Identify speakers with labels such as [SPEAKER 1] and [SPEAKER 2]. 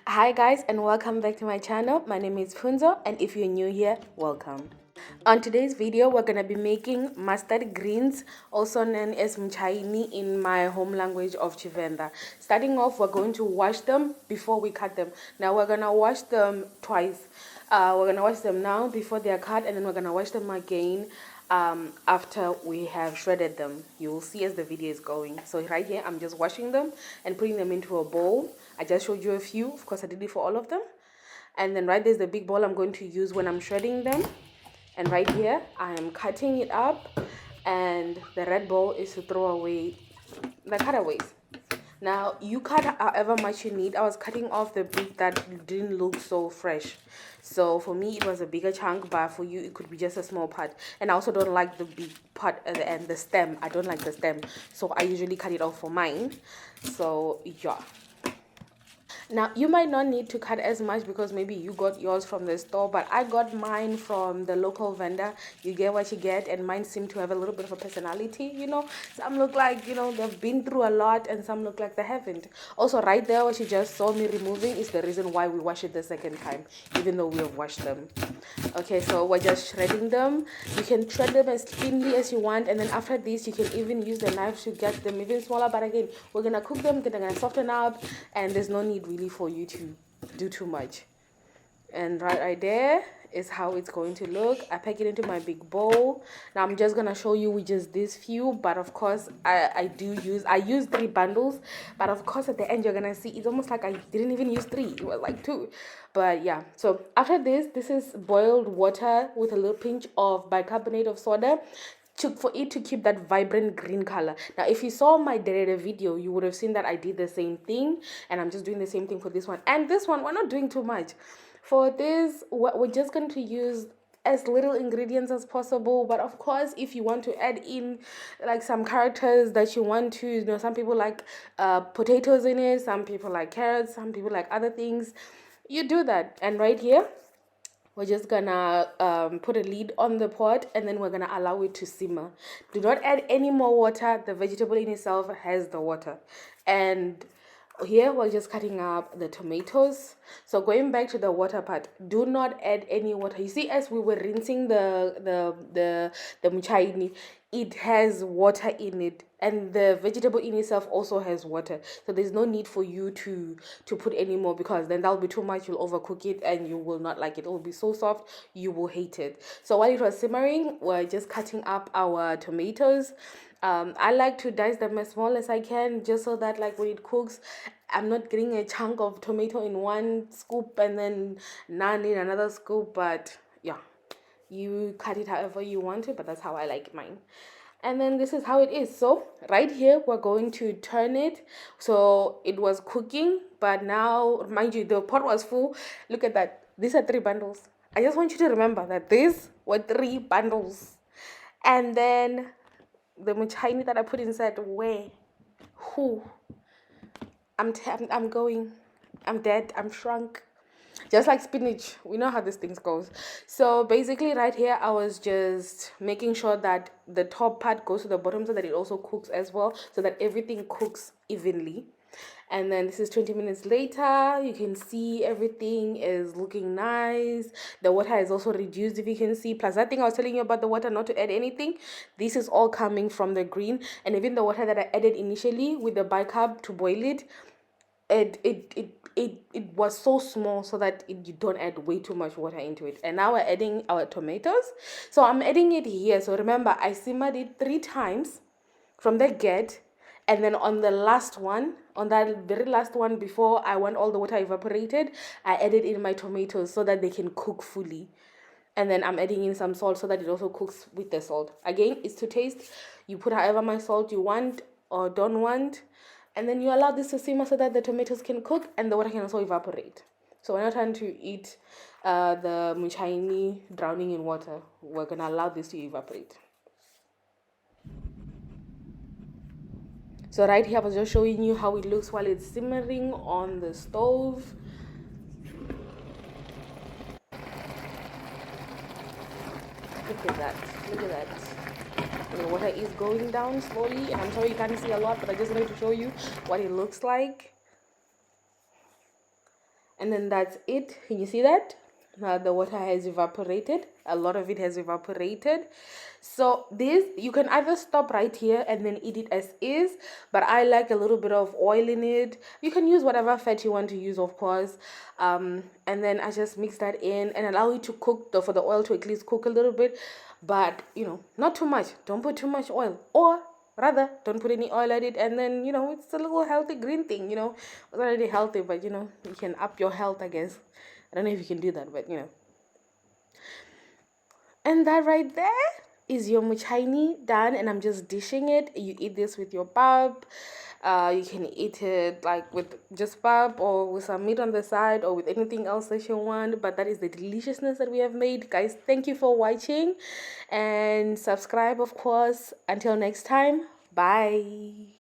[SPEAKER 1] Hi guys and welcome back to my channel. My name is Funzo and if you're new here, welcome. On today's video, we're going to be making mustard greens, also known as Mutshaini in my home language of Chivenda. Starting off, we're going to wash them before we cut them. Now we're going to wash them twice. We're going to wash them now before they're cut, and then we're going to wash them again after we have shredded them. You will see as the video is going. So right here, I'm just washing them and putting them into a bowl. I just showed you a few. Of course, I did it for all of them. And then right there's the big bowl I'm going to use when I'm shredding them. And right here, I am cutting it up. And the red bowl is to throw away the cutaways. Now, you cut however much you need. I was cutting off the bit that didn't look so fresh. So for me, it was a bigger chunk, but for you, it could be just a small part. And I also don't like the big part at the end, the stem. I don't like the stem. So I usually cut it off for mine. So, yeah. Now, you might not need to cut as much because maybe you got yours from the store, but I got mine from the local vendor. You get what you get, and mine seem to have a little bit of a personality, you know. Some look like, you know, they've been through a lot, and some look like they haven't. Also, right there, what you just saw me removing is the reason why we wash it the second time, even though we have washed them. Okay, so we're just shredding them. You can shred them as thinly as you want, and then after this, you can even use the knife to get them even smaller. But again, we're gonna cook them, then they're gonna soften up, and there's no need really for you to do too much. And right there is how it's going to look. I pack it into my big bowl. Now I'm just gonna show you with just this few, but of course I use 3 bundles, but of course at the end you're gonna see it's almost like I didn't even use 3, it was like 2. But yeah, so after this is boiled water with a little pinch of bicarbonate of soda for it to keep that vibrant green color. Now if you saw my Derede video, you would have seen that I did the same thing, and I'm just doing the same thing for this one. And this one, we're not doing too much. For this, we're just going to use as little ingredients as possible, but of course if you want to add in like some characters that you want to, you know, some people like potatoes in it, some people like carrots, some people like other things, you do that. And right here we're just gonna put a lid on the pot, and then we're gonna allow it to simmer. Do not add any more water. The vegetable in itself has the water. And here we're just cutting up the tomatoes. So going back to the water part, do not add any water. You see, as we were rinsing the mutshaini, it has water in it, and the vegetable in itself also has water. So there's no need for you to put any more, because then that'll be too much. You'll overcook it and you will not like it. It will be so soft, you will hate it. So while it was simmering, we're just cutting up our tomatoes. I like to dice them as small as I can, just so that like when it cooks, I'm not getting a chunk of tomato in one scoop and then none in another scoop. But yeah, you cut it however you want to, but that's how I like mine. And then this is how it is. So right here we're going to turn it. So it was cooking, but now mind you, the pot was full. Look at that. These are 3 bundles. I just want you to remember that these were 3 bundles. And then the mutshaini that I put inside, where, who, I'm going, I'm dead, I'm shrunk. Just like spinach, we know how these things goes. So basically right here I was just making sure that the top part goes to the bottom so that it also cooks as well, so that everything cooks evenly. And then this is 20 minutes later. You can see everything is looking nice. The water is also reduced, if you can see. Plus that thing I was telling you about the water, not to add anything, this is all coming from the green. And even the water that I added initially with the bicarb to boil it, it was so small so that you don't add way too much water into it. And now we're adding our tomatoes. So I'm adding it here. So remember, I simmered it 3 times from the get, and then on the last one, on that very last one, before I want all the water evaporated, I added in my tomatoes so that they can cook fully. And then I'm adding in some salt so that it also cooks with the salt. Again, it's to taste. You put however much salt you want or don't want, and then you allow this to simmer so that the tomatoes can cook and the water can also evaporate. So we're not trying to eat the mutshaini drowning in water. We're gonna allow this to evaporate. So right here I was just showing you how it looks while it's simmering on the stove. Look at that, look at that. The water is going down slowly, and I'm sorry you can't see a lot, but I just wanted to show you what it looks like. And then that's it. Can you see that? Now the water has evaporated. A lot of it has evaporated. So this, you can either stop right here and then eat it as is, but I like a little bit of oil in it. You can use whatever fat you want to use, of course. And then I just mix that in and allow it to cook, for the oil to at least cook a little bit, but not too much. Don't put too much oil, or rather don't put any oil at it, and then it's a little healthy green thing. It's already healthy, but you can up your health, I guess. I don't know if you can do that, but and that right there is your mutshaini done, and I'm just dishing it. You eat this with your pap. You can eat it like with just pap or with some meat on the side or with anything else that you want. But that is the deliciousness that we have made. Guys, thank you for watching, and subscribe, of course. Until next time, bye.